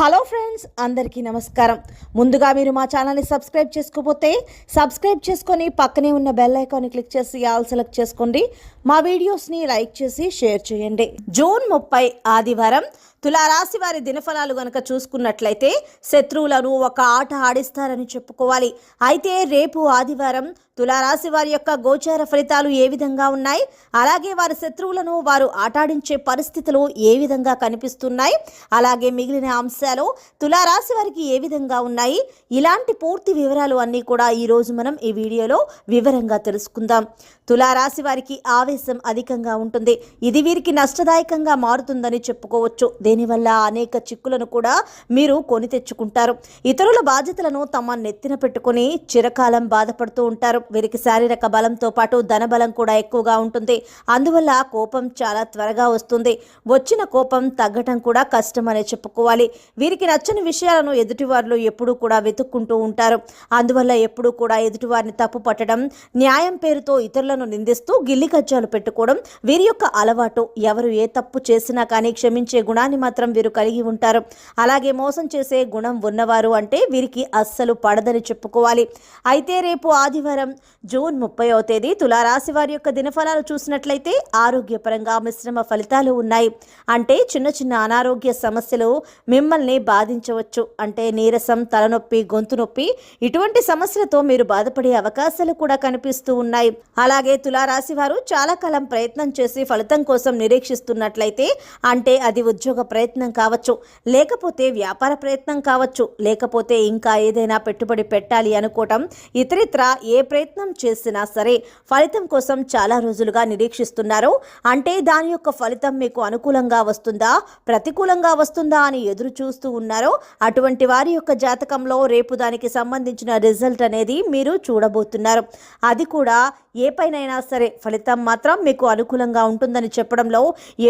Hello friends, అందరికీ నమస్కారం. ముందుగా మీరు మా ఛానల్ని సబ్స్క్రైబ్ చేసుకోకపోతే సబ్స్క్రైబ్ చేసుకొని పక్కనే ఉన్న బెల్ ఐకాన్ని క్లిక్ చేసి ఆల్ సెలెక్ట్ చేసుకోండి. మా వీడియోస్ని లైక్ చేసి షేర్ చేయండి. జూన్ 30 ఆదివారం తులారాశి వారి దినఫలాలు గనక చూసుకున్నట్లయితే శత్రువులను ఒక ఆట ఆడిస్తారని చెప్పుకోవాలి. అయితే రేపు ఆదివారం తులారాశి వారి యొక్క గోచార ఫలితాలు ఏ విధంగా ఉన్నాయి, అలాగే వారి శత్రువులను వారు ఆటాడించే పరిస్థితులు ఏ విధంగా కనిపిస్తున్నాయి, అలాగే మిగిలిన అంశాలు తులారాశి వారికి ఏ విధంగా ఉన్నాయి, ఇలాంటి పూర్తి వివరాలు అన్నీ కూడా ఈరోజు మనం ఈ వీడియోలో వివరంగా తెలుసుకుందాం. తులారాశి వారికి ఆవేశం అధికంగా ఉంటుంది. ఇది వీరికి నష్టదాయకంగా మారుతుందని చెప్పుకోవచ్చు. దీనివల్ల అనేక చిక్కులను కూడా మీరు కొని తెచ్చుకుంటారు. ఇతరుల బాధ్యతలను తమ నెత్తిన పెట్టుకుని చిరకాలం బాధపడుతూ ఉంటారు. వీరికి శారీరక బలంతో పాటు ధన బలం కూడా ఎక్కువగా ఉంటుంది. అందువల్ల కోపం చాలా త్వరగా వస్తుంది. వచ్చిన కోపం తగ్గటం కూడా కష్టమనే చెప్పుకోవాలి. వీరికి నచ్చని విషయాలను ఎదుటివారిలో ఎప్పుడూ కూడా వెతుక్కుంటూ ఉంటారు. అందువల్ల ఎప్పుడూ కూడా ఎదుటివారిని తప్పు పట్టడం, న్యాయం పేరుతో ఇతరులను నిందిస్తూ గిల్లి కజ్జాలు పెట్టుకోవడం వీరి యొక్క అలవాటు. ఎవరు ఏ తప్పు చేసినా కానీ క్షమించే గుణాన్ని మాత్రం వీరు కలిగి ఉంటారు. అలాగే మోసం చేసే గుణం ఉన్నవారు అంటే వీరికి అస్సలు పడదని చెప్పుకోవాలి. అయితే రేపు ఆదివారం జూన్ 30వ తేదీ తులారాశి వారి యొక్క దినఫలాలు చూసినట్లయితే ఆరోగ్యపరంగా మిశ్రమ ఫలితాలు ఉన్నాయి. అంటే చిన్న చిన్న అనారోగ్య సమస్యలు మిమ్మల్ని బాధించవచ్చు. అంటే నీరసం, తలనొప్పి, గొంతు నొప్పి ఇటువంటి సమస్యలతో మీరు బాధపడే అవకాశాలు కూడా కనిపిస్తూ ఉన్నాయి. అలాగే తులారాశి వారు చాలా కాలం ప్రయత్నం చేసి ఫలితం కోసం నిరీక్షిస్తున్నట్లయితే, అంటే అది ఉద్యోగ ప్రయత్నం కావచ్చు, లేకపోతే వ్యాపార ప్రయత్నం కావచ్చు, లేకపోతే ఇంకా ఏదైనా పెట్టుబడి పెట్టాలి అనుకోవటం, ఇతరిత్ర ఏ ప్రయత్నం చేసినా సరే ఫలితం కోసం చాలా రోజులుగా నిరీక్షిస్తున్నారు. అంటే దాని యొక్క ఫలితం మీకు అనుకూలంగా వస్తుందా, ప్రతికూలంగా వస్తుందా అని ఎదురు చూస్తూ ఉన్నారో అటువంటి వారి యొక్క జాతకంలో రేపు దానికి సంబంధించిన రిజల్ట్ అనేది మీరు చూడబోతున్నారు. అది కూడా ఏ పైనైనా సరే ఫలితం మాత్రం మీకు అనుకూలంగా ఉంటుందని చెప్పడంలో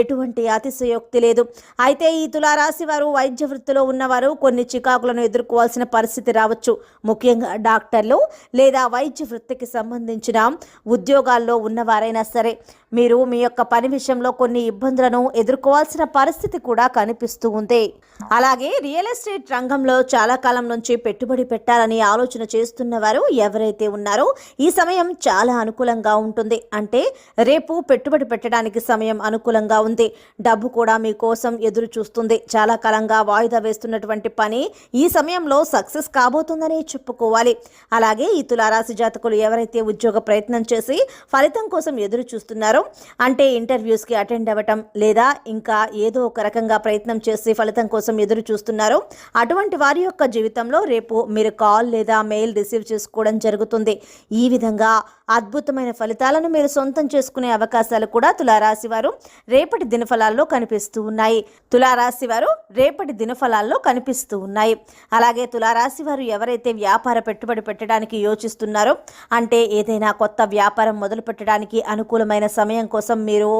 ఎటువంటి అతిశయోక్తి లేదు. అయితే ఈ తులారాశి వారు వైద్య వృత్తిలో ఉన్నవారు కొన్ని చికాకులను ఎదుర్కోవాల్సిన పరిస్థితి రావచ్చు. ముఖ్యంగా డాక్టర్లు లేదా వైద్య వృత్తికి సంబంధించిన ఉద్యోగాల్లో ఉన్నవారైనా సరే మీరు మీ యొక్క పని విషయంలో కొన్ని ఇబ్బందులను ఎదుర్కోవాల్సిన పరిస్థితి కూడా కనిపిస్తూ ఉంది. అలాగే రియల్ ఎస్టేట్ రంగంలో చాలా కాలం నుంచి పెట్టుబడి పెట్టాలని ఆలోచన చేస్తున్నవారు ఎవరైతే ఉన్నారో ఈ సమయం చాలా అనుకూలంగా ఉంటుంది. అంటే రేపు పెట్టుబడి పెట్టడానికి సమయం అనుకూలంగా ఉంది. డబ్బు కూడా మీకోసం ఎదురు చూస్తుంది. చాలా కాలంగా వాయిదా వేస్తున్నటువంటి పని ఈ సమయంలో సక్సెస్ కాబోతుందని చెప్పుకోవాలి. అలాగే ఈ తులారాశి జాతకులు ఎవరైతే ఉద్యోగ ప్రయత్నం చేసి ఫలితం కోసం ఎదురు చూస్తున్నారో, అంటే ఇంటర్వ్యూస్కి అటెండ్ అవ్వటం లేదా ఇంకా ఏదో ఒక రకంగా ప్రయత్నం చేసి ఫలితం కోసం ఎదురు చూస్తున్నారో అటువంటి వారి యొక్క జీవితంలో రేపు మీరు కాల్ లేదా మెయిల్ రిసీవ్ చేసుకోవడం జరుగుతుంది. ఈ విధంగా అద్భుతమైన ఫలితాలను మీరు సొంతం చేసుకునే అవకాశాలు కూడా తులారాశి వారు రేపటి దినఫలాల్లో కనిపిస్తూ ఉన్నాయి. అలాగే తులారాశి వారు ఎవరైతే వ్యాపార పెట్టుబడి పెట్టడానికి యోచిస్తున్నారో, అంటే ఏదైనా కొత్త వ్యాపారం మొదలు పెట్టడానికి అనుకూలమైన సమయం కోసం మీరు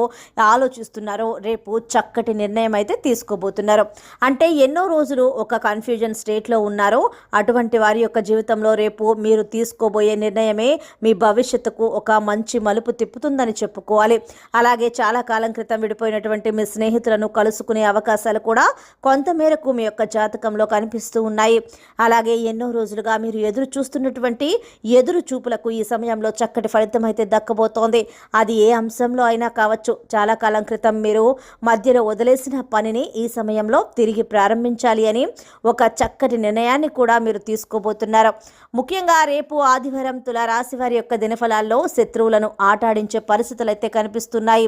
ఆలోచిస్తున్నారో, రేపు చక్కటి నిర్ణయం అయితే తీసుకోబోతున్నారు. అంటే ఎన్నో రోజులు ఒక కన్ఫ్యూజన్ స్టేట్లో ఉన్నారో అటువంటి వారి యొక్క జీవితంలో రేపు మీరు తీసుకోబోయే నిర్ణయమే మీ భవిష్యత్తుకు ఒక మంచి మలుపు తిప్పుతుందని చెప్పుకోవాలి. అలాగే చాలా కాలం క్రితం విడిపోయినటువంటి మీ స్నేహితులను కలుసుకునే అవకాశాలు కూడా కొంతమేరకు మీ యొక్క జాతకంలో కనిపిస్తూ ఉన్నాయి. అలాగే ఎన్నో రోజులుగా మీరు ఎదురు చూస్తున్నటువంటి ఎదురు చూపులకు ఈ సమయంలో చక్కటి ఫలితం అయితే దక్కబోతోంది. అది ఏ అంశంలో అయినా కావచ్చు. చాలా కాలం క్రితం మీరు మధ్యలో వదిలేసిన పనిని ఈ సమయంలో తిరిగి ప్రారంభించాలి అని ఒక చక్కటి నిర్ణయాన్ని కూడా మీరు తీసుకోబోతున్నారు. ముఖ్యంగా రేపు ఆదివారం తులారాశి వారి యొక్క దినఫలాల్లో శత్రువులను ఆటాడించే పరిస్థితులు అయితే కనిపిస్తున్నాయి.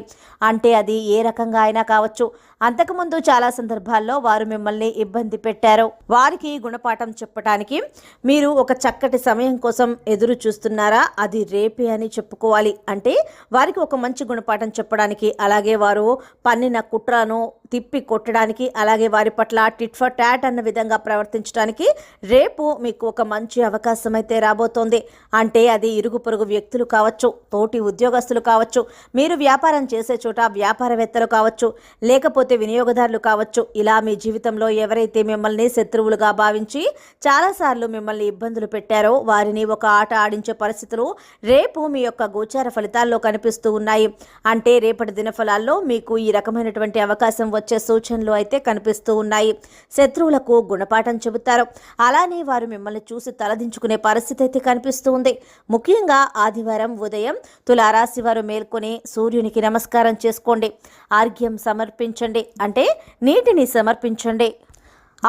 అంటే అది ఏ రకంగా అయినా కావచ్చు. అంతకుముందు చాలా సందర్భాల్లో వారు మిమ్మల్ని ఇబ్బంది పెట్టారు. వారికి గుణపాఠం చెప్పడానికి మీరు ఒక చక్కటి సమయం కోసం ఎదురు చూస్తున్నారా, అది రేపే అని చెప్పుకోవాలి. అంటే వారికి ఒక మంచి గుణపాఠం చెప్పడానికి, అలాగే వారు పన్నిన కుట్రను తిప్పి కొట్టడానికి, అలాగే వారి పట్ల టిట్ ఫర్ టాట్ అన్న విధంగా ప్రవర్తించడానికి రేపు మీకు ఒక మంచి అవకాశం అయితే రాబోతోంది. అంటే అది ఇరుగు పొరుగు వ్యక్తులు కావచ్చు, తోటి ఉద్యోగస్తులు కావచ్చు, మీరు వ్యాపారం చేసే చోట వ్యాపారవేత్తలు కావచ్చు, లేకపోతే వినియోగదారులు కావచ్చు. ఇలా మీ జీవితంలో ఎవరైతే మిమ్మల్ని శత్రువులుగా భావించి చాలాసార్లు మిమ్మల్ని ఇబ్బందులు పెట్టారో వారిని ఒక ఆట ఆడించే పరిస్థితులు రేపు మీ యొక్క గోచార ఫలితాల్లో కనిపిస్తూ ఉన్నాయి. అంటే రేపటి దినఫలాల్లో మీకు ఈ రకమైనటువంటి అవకాశం వచ్చే సూచనలు అయితే కనిపిస్తూ ఉన్నాయి. శత్రువులకు గుణపాఠం చెబుతారు. అలానే వారు మిమ్మల్ని చూసి తలదించుకునే పరిస్థితి అయితే కనిపిస్తూ ఉంది. ముఖ్యంగా ఆదివారం ఉదయం తులారాశి వారు మేల్కొని సూర్యునికి నమస్కారం చేసుకోండి. ఆర్ఘ్యం సమర్పించండి, అంటే నీటిని సమర్పించండి.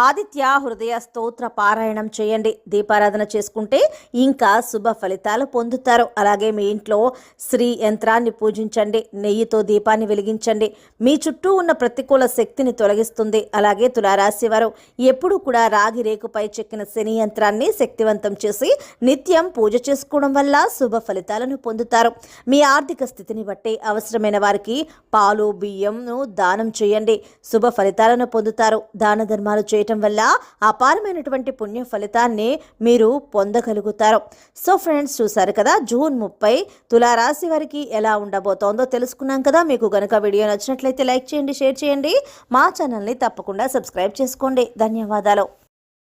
ఆదిత్య హృదయ స్తోత్ర పారాయణం చేయండి. దీపారాధన చేసుకుంటే ఇంకా శుభ ఫలితాలు పొందుతారు. అలాగే మీ ఇంట్లో శ్రీ యంత్రాన్ని పూజించండి. నెయ్యితో దీపాన్ని వెలిగించండి. మీ చుట్టూ ఉన్న ప్రతికూల శక్తిని తొలగిస్తుంది. అలాగే తులారాశి వారు ఎప్పుడూ కూడా రాగి రేకుపై చెక్కిన శని యంత్రాన్ని శక్తివంతం చేసి నిత్యం పూజ చేసుకోవడం వల్ల శుభ ఫలితాలను పొందుతారు. మీ ఆర్థిక స్థితిని బట్టి అవసరమైన వారికి పాలు బియ్యంను దానం చేయండి. శుభ ఫలితాలను పొందుతారు. దాన ధర్మాలు చేయటం వల్ల అపారమైనటువంటి పుణ్య ఫలితాన్ని మీరు పొందగలుగుతారు. సో ఫ్రెండ్స్, చూసారు కదా జూన్ 30 తులారాశి వారికి ఎలా ఉండబోతోందో తెలుసుకున్నాం కదా. మీకు గనుక వీడియో నచ్చినట్లయితే లైక్ చేయండి, షేర్ చేయండి. మా ఛానల్ని తప్పకుండా సబ్స్క్రైబ్ చేసుకోండి. ధన్యవాదాలు.